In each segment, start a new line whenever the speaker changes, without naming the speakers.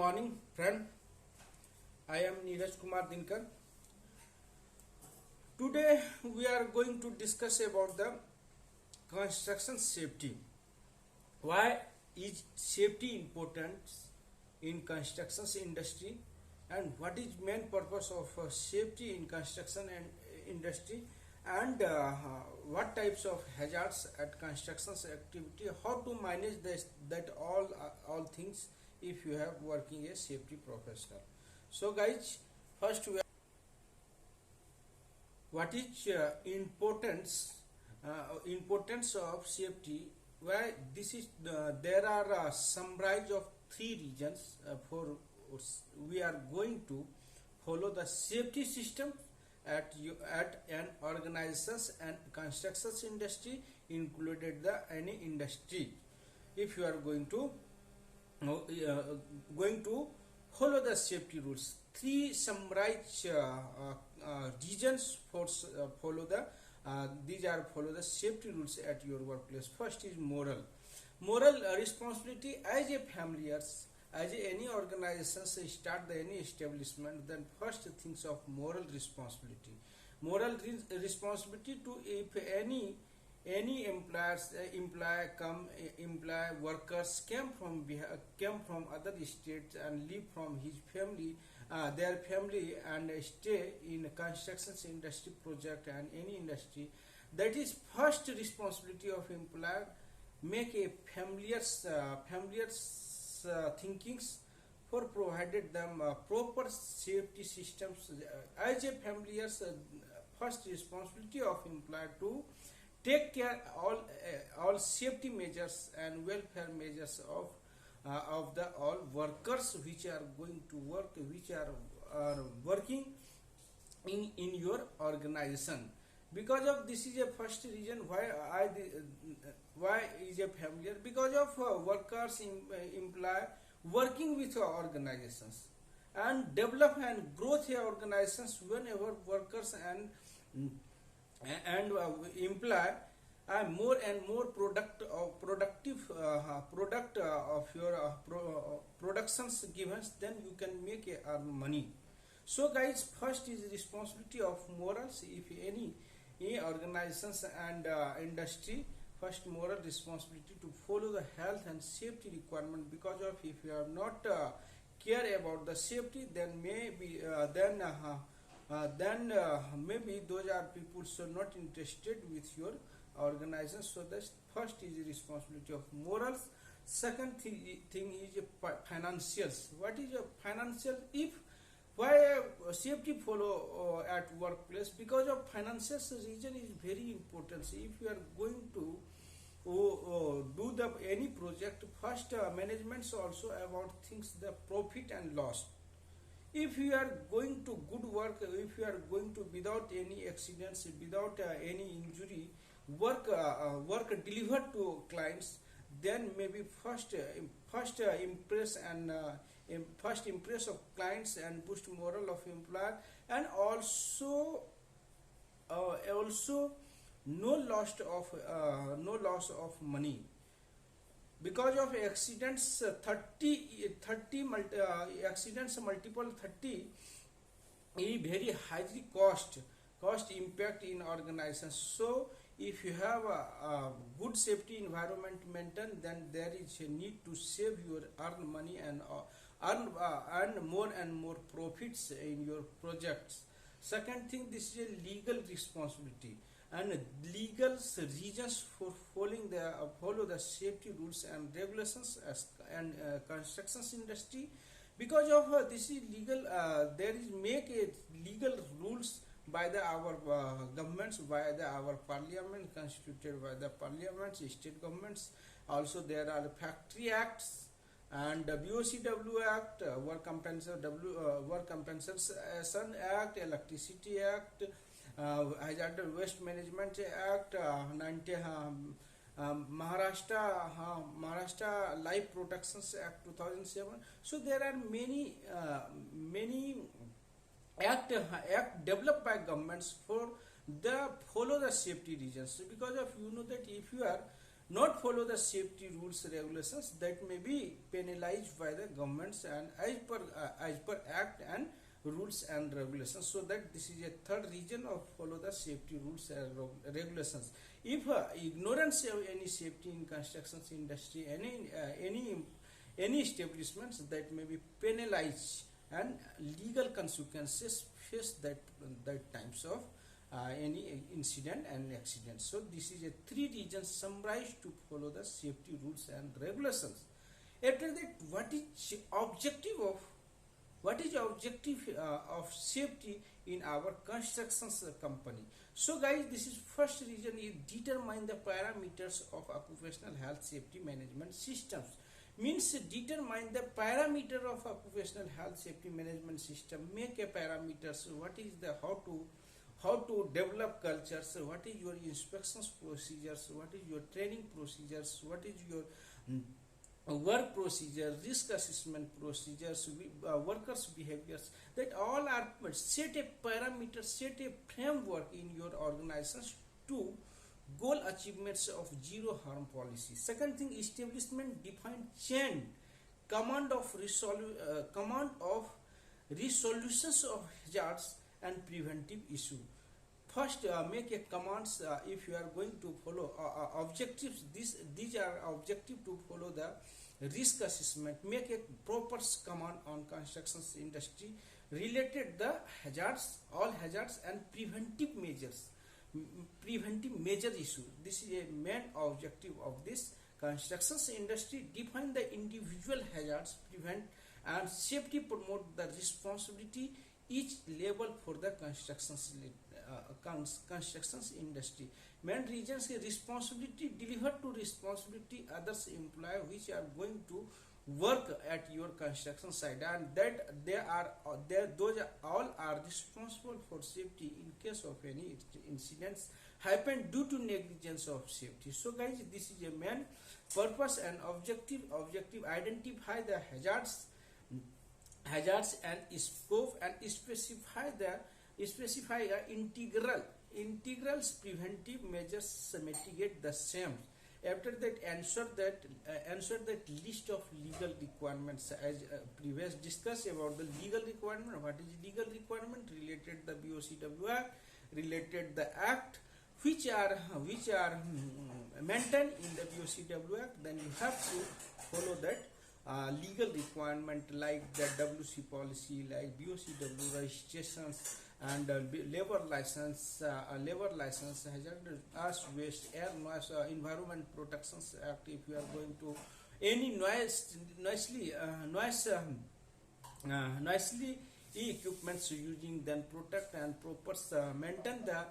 morning, friend. I am Neeraj Kumar Dinkar. Today we are going to discuss about the construction safety. Why is safety important in construction industry, and what is main purpose of safety in construction and industry, and what types of hazards at construction activity, how to manage this, that all things if you have working a safety professional. So guys, first what is importance of safety? Why this is there are summarize of three regions for we are going to follow the safety system at an organizations and construction industry, included the any industry. If you are going to follow the safety rules, three summarize regions for follow the these are follow the safety rules at your workplace. First is moral responsibility. As a familiars, as any organizations start the any establishment, then first things of moral responsibility. Responsibility to if any employee workers came from other states and live from his family, their family, and stay in construction industry project and any industry, that is first responsibility of employer. Make a familiars thinkings for provided them proper safety systems. As a familiars, first responsibility of employer to take care all safety measures and welfare measures of the all workers which are going to work, which are working in your organization. Because of this is a first reason why is a familiar, because of workers employ working with organizations and develop and growth organizations. Whenever workers and employ more and more productive product of your productions given, then you can make earn money. So guys, first is responsibility of morals. If any organizations and industry, first moral responsibility to follow the health and safety requirement. Because of if you are not care about the safety, then maybe maybe those are people so not interested with your organization. So the first is responsibility of morals. Second thing is financials. What is a financial? If why safety follow at workplace? Because of financial reason is very important. So if you are going to do the any project, first managements also about things the profit and loss. If you are going to good work, if you are going to without any accidents, without any injury, work delivered to clients, then maybe first impress and first impress of clients and boost moral of employer, and also no loss of money. Because of accidents, 30 accidents multiple 30 is very highly cost impact in organizations. So if you have a good safety environment maintained, then there is a need to save your earn money and earn more and more profits in your projects. Second thing, this is a legal responsibility and legal reasons for follow the safety rules and regulations and construction industry. Because of this is legal, there is make a legal rules by our governments, by our parliament, constituted by the parliaments, state governments. Also there are factory acts and WOCW Act, Work Compensation Act, Electricity Act, Hazardous Waste Management Act, Maharashtra Life Protections Act 2007. So there are many act developed by governments for the follow the safety reasons. Because of that if you are not follow the safety rules regulations that may be penalized by the governments and as per act and rules and regulations. So that this is a third reason of follow the safety rules and regulations. If ignorance of any safety in constructions industry, any establishments that may be penalized and legal consequences face that times of any incident and accident. So this is a three reasons summarized to follow the safety rules and regulations. After that, what is objective of safety in our constructions company? So guys, this is first reason is determine the parameters of occupational health safety management systems. Means determine the parameter of occupational health safety management system. Make a parameters. What is the how to develop cultures, what is your inspections procedures, what is your training procedures, what is your work procedure, risk assessment procedures, workers behaviors, that all are set a parameter, set a framework in your organizations to goal achievements of zero harm policy. Second thing, establishment define chain command of resolutions of hazards and preventive issue. First, make a commands if you are going to follow objectives. These are objective to follow the risk assessment. Make a proper command on constructions industry related the hazards, all hazards and preventive measures. Preventive major issue. This is a main objective of this constructions industry. Define the individual hazards, prevent and safety, promote the responsibility each level for the constructions industry. Main reasons is responsibility delivered to responsibility others employ which are going to work at your construction site, and that those all are responsible for safety in case of any incidents happen due to negligence of safety. So guys, this is a main purpose and objective. Identify the hazards and scope and specify integrals preventive measures mitigate the same. After that, answer that list of legal requirements as previous discussed about the legal requirement. What is legal requirement related the BOCWR, related the act which are maintained in the BOCWR. Then you have to follow that legal requirement like the WC policy, like BOCW registrations and labor license, hazardous waste, air noise, environment protections act. If you are going to any noisely equipments using, then protect and proper maintain the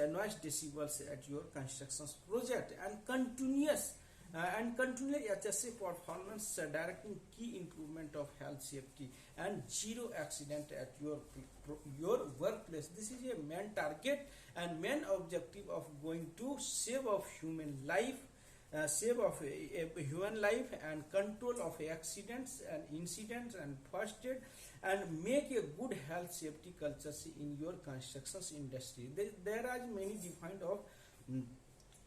noise decibels at your construction project, and continuous HSA performance directing key improvement of health safety and zero accident at your workplace. This is a main target and main objective of going to save of human life, and control of accidents and incidents and first aid, and make a good health safety culture in your constructions industry. There are many defined of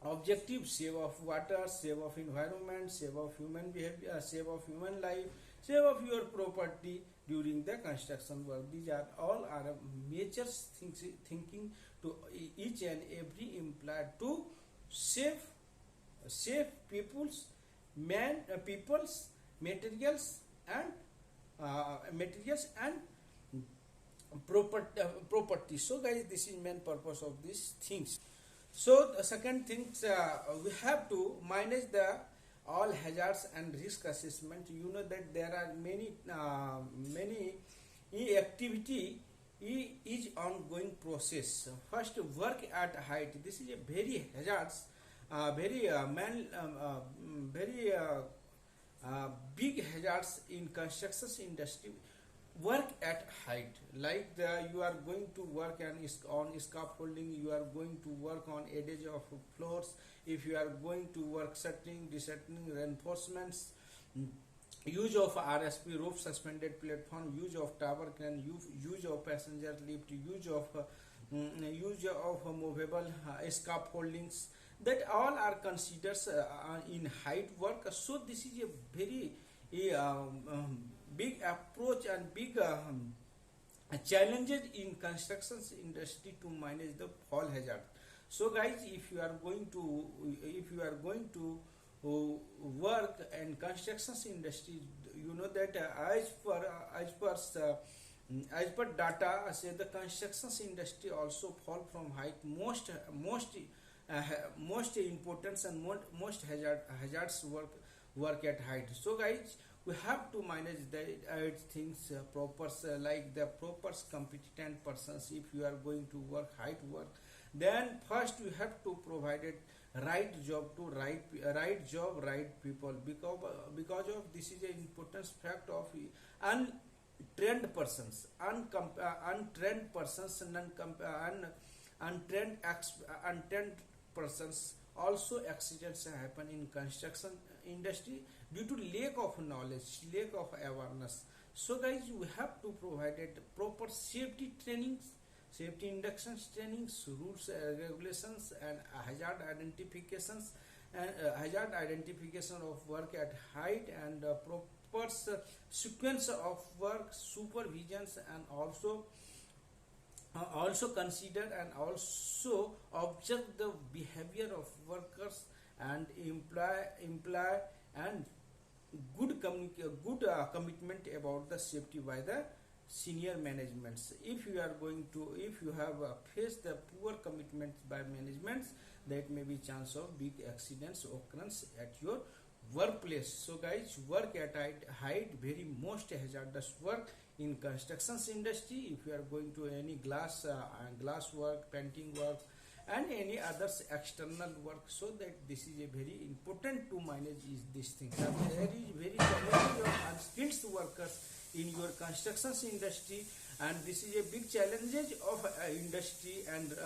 objectives: save of water, save of environment, save of human behavior, save of human life, save of your property during the construction work. These are all major thinking to each and every employer to save people's materials and property. So guys, this is main purpose of these things. So the second thing, we have to manage the all hazards and risk assessment. You know that there are many activity is ongoing process. First, work at height. This is a very hazards, very big hazards in construction industry. Work at height, like you are going to work on scaffolding, you are going to work on edge of floors, if you are going to work settling, desettling, reinforcements, use of RSP, rope suspended platform, use of tower crane, use of passenger lift, use of movable scaffoldings, that all are considered in height work. So this is a very big approach and big challenges in constructions industry to manage the fall hazard. So guys, if you are going to work in constructions industry, you know that as per data say the constructions industry also fall from height most importance and most hazards work at height. So guys, we have to manage the things proper, like the proper competent persons. If you are going to work height work, then first you have to provide it right job to right job right people, because of this is an important fact of untrained persons, untrained persons, untrained persons. Also accidents happen in construction industry due to lack of knowledge, lack of awareness. So guys, we have to provide it proper safety trainings, safety inductions trainings, rules, regulations, and hazard identifications, and hazard identification of work at height, and proper sequence of work supervisions, and also consider and also observe the behavior of workers and imply and good commitment about the safety by the senior managements. If you are going to, if you have faced the poor commitment by managements, that may be chance of big accidents occurrence at your workplace. So guys, work at height very most hazardous work in constructions industry. If you are going to any glass work, painting work, and any others external work, so that this is a very important to manage is this thing. Very challenging of unskilled workers in your constructions industry, and this is a big challenges of industry and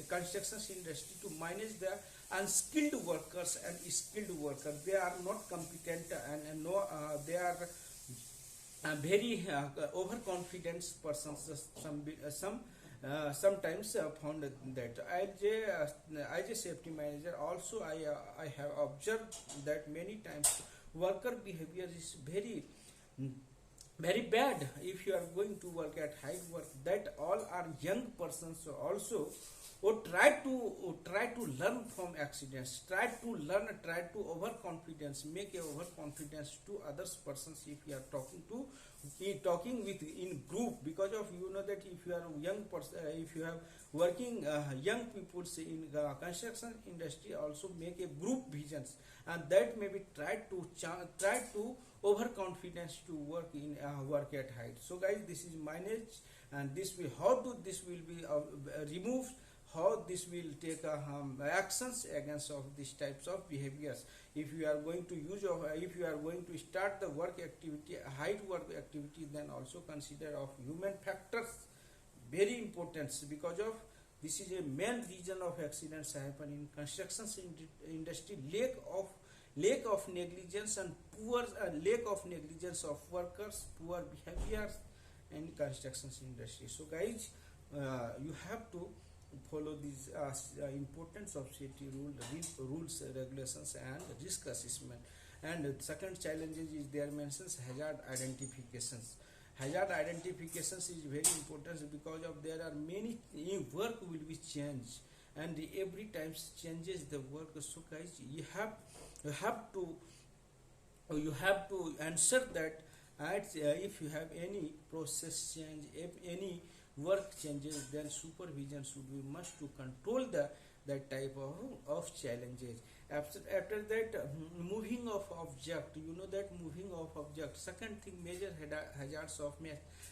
constructions industry to manage the unskilled workers and skilled workers. They are not competent and no they are very overconfident persons. Sometimes found that as a safety manager also I have observed that many times worker behavior is very bad. If you are going to work at height work, that all are young persons also, or try to learn from accidents, try to overconfidence, make a overconfidence to others persons. If you are talking with in group, because of you know that if you are young person, if you have working young people in construction industry, also make a group visions, and that may be try to overconfidence to work in work at height. So guys, this is managed, and this will be removed, how this will take actions against of these types of behaviors. If you are going to if you are going to start the work activity, height work activity, then also consider of human factors very important, because of this is a main reason of accidents happen in construction industry. Lack of negligence and poor lack of negligence of workers, poor behaviors in construction industry. So guys, you have to follow these importance of safety rules, regulations, and risk assessment. And second challenges is there mentions hazard identifications. Hazard identifications is very important, because of there are many work will be changed, and every time changes the work. So guys, you have to answer that. If you have any process change, if any work changes, then supervision should be must to control that type of challenges. After that, moving of object, you know that moving of object. Second thing, major hazards of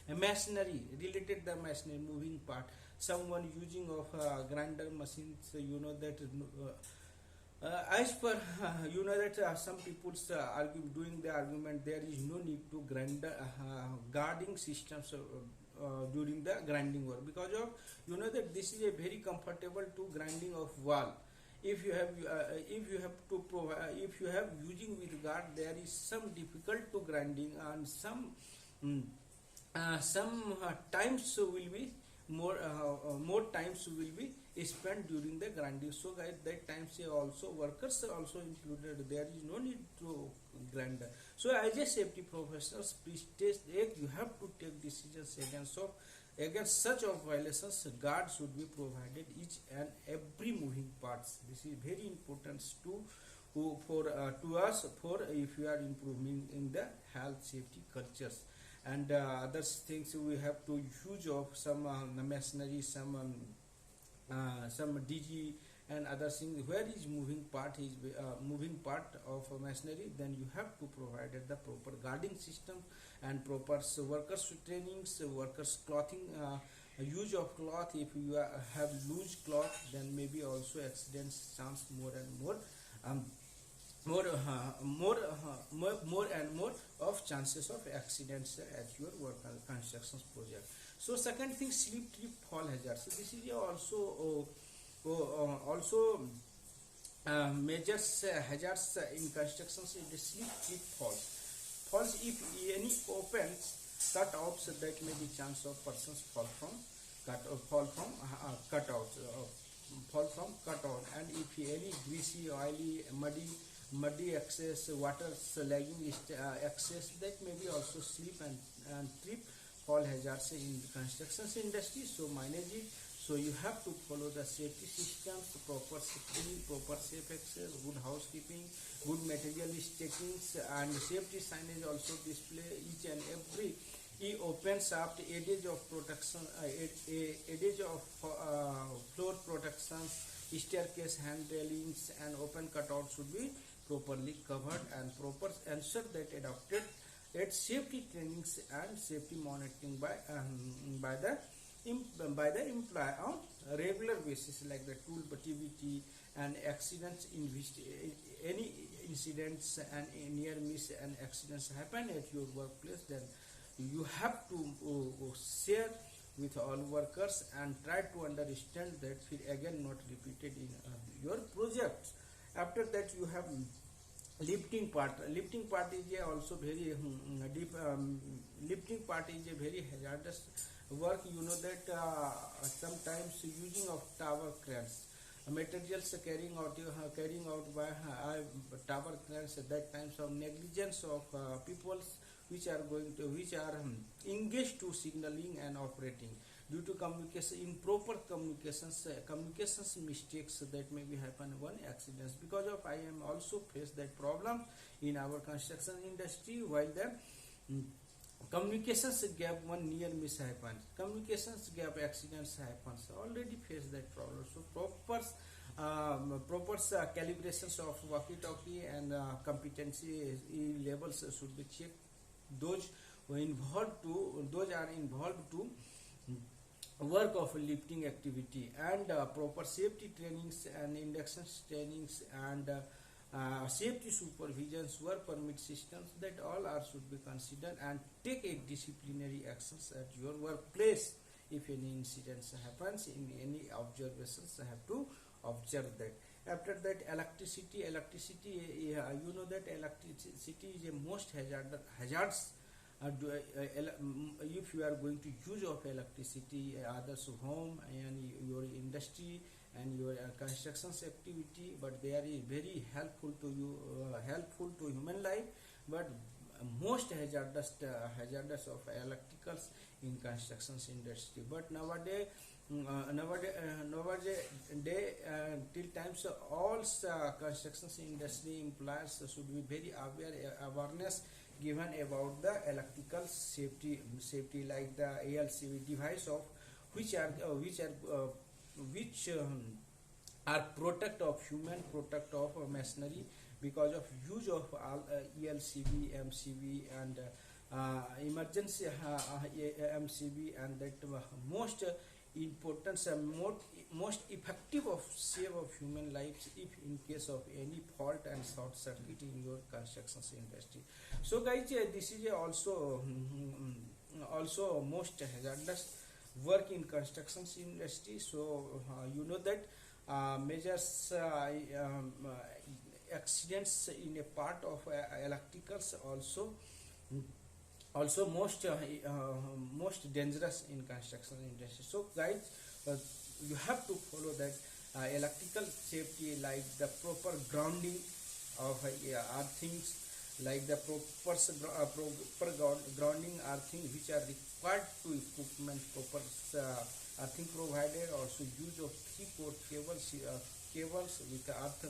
machinery, related the machinery moving part. Someone using of grinder machines, you know that as per you know that some people doing the argument, there is no need to guarding systems during the grinding work, because of you know that this is a very comfortable to grinding of wall. If you have using with guard, there is some difficult to grinding, and some times will be more times will be spent during the grinding. So guys, that time say also workers are also included. There is no need to grind. So as a safety professionals, please take you have to take decisions against such of violations. Guard should be provided each and every moving parts. This is very important to us for if we are improving in the health safety cultures. And other things we have to use of some machinery, some DG and other things. Where is moving part of machinery, then you have to provide the proper guarding system and proper workers trainings, workers clothing, use of cloth. If you have loose cloth, then maybe also accidents chance more and more, um, more and more of chances of accidents at your work construction project. So second thing, slip trip fall hazard. So this is also major hazards in constructions in the slip trip falls. If any opens cutouts, that may be chance of persons fall from cutout. And if any greasy, oily, muddy excess, water lagging excess, that may be also slip and trip fall hazards in the construction industry. So manage it. So you have to follow the safety systems, proper safety, proper safe access, good housekeeping, good material stackings, and safety signage also display each and every open shaft, adage of protection, adage of floor protections, staircase hand railings, and open cutout should be properly covered, and proper ensure that adopted at safety trainings and safety monitoring by the employee on regular basis, like the tool activity and accidents. Any incidents and near miss and accidents happen at your workplace, then you have to share with all workers and try to understand that again not repeated in your projects. After that, you have lifting part is also very deep. Lifting part is a very hazardous work. You know that sometimes using of tower cranes, materials carrying out by tower cranes, at that times of negligence of people which are engaged to signaling and operating, due to communication, improper communications mistakes, that may be happen one accidents. Because of I am also faced that problem in our construction industry, while the communications gap, one near miss happens, communications gap accidents happens, already face that problem. So proper calibrations of walkie-talkie and competency levels should be checked. Those are involved to work of lifting activity, and proper safety trainings and induction trainings and safety supervisions, work permit systems, that all are should be considered, and take a disciplinary actions at your workplace if any incidents happens. In any observations, I have to observe that. After that, electricity, you know that electricity is a most hazardous. If you are going to use of electricity, others home and your industry and your constructions activity, but they are very helpful to you, helpful to human life, but most hazardous of electricals in constructions industry. But nowadays till times all constructions industry employers should be very awareness given about the electrical safety, like the ALCV device of which are protect of human, protect of machinery, because of use of ELCV, MCV, and emergency MCV, and that most importance and most effective of save of human lives if in case of any fault and short circuit in your construction industry. So guys, this is also most hazardous work in construction industry. So you know that measures accidents in a part of electricals also most dangerous in construction industry. So guys, you have to follow that electrical safety, like the proper grounding of earthings, like the proper grounding earthing which are required to equipment, proper earthing provided. Also use of 3-port cables with earth,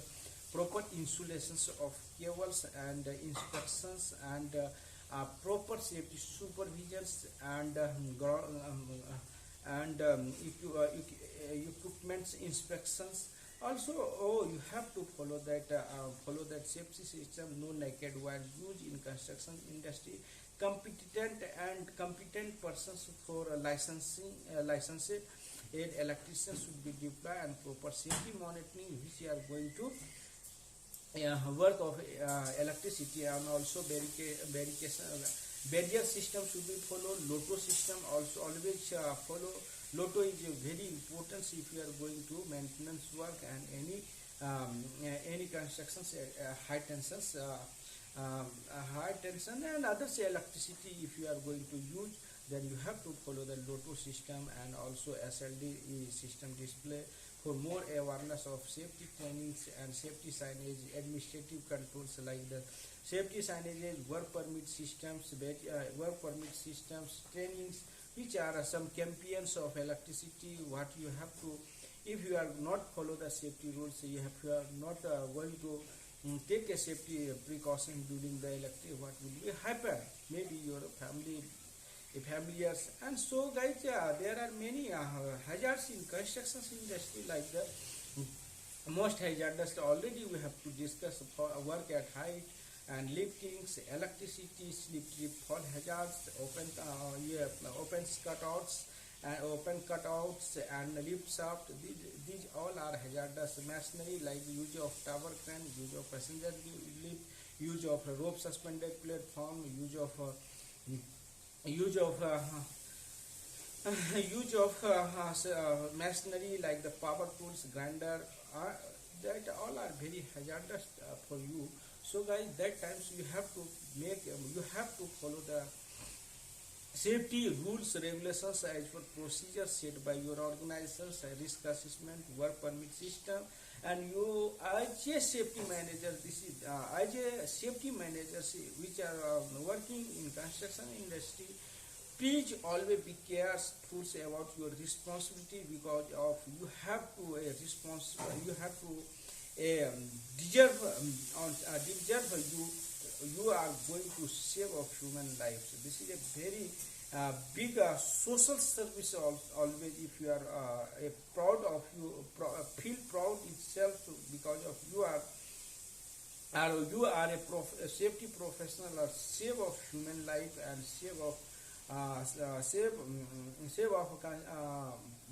proper insulations of cables and inspections and proper safety supervisions and equipments inspections. Also, you have to follow that safety system. No naked wire used in construction industry. Competent persons for licensed aid electricians should be deployed, and proper safety monitoring which are going to work of electricity. And also barrier system should be followed. Lotto system also always follow. Lotto is very important if you are going to maintenance work and any constructions, high tension and others electricity if you are going to use, then you have to follow the Lotto system and also SLD system display. For more awareness of safety trainings and safety signage, administrative controls like the safety signage, work permit systems, trainings, which are some champions of electricity. What you have to, if you are not follow the safety rules, you are not going to take a safety precaution during the electric, what will be happen? Maybe your familiars. And so guys, there are many hazards in construction industry, like the most hazardous already we have to discuss for work at height and liftings, electricity, slip, trip, fall hazards, open cutouts and lift shaft. These all are hazardous. Masonry, like use of tower crane, use of passenger lift, use of rope suspended platform, use of machinery like the power tools, grinder, that all are very hazardous for you. So guys, that times you have to follow the safety rules, regulations as per procedures set by your organizations, risk assessment, work permit system. And you as a safety manager, which are working in construction industry, please always be careful about your responsibility, because of you have to deserve you are going to save of human lives. This is a very big social service. Always, if you are proud of feel proud itself, because of you are a safety professional, or save of human life and save of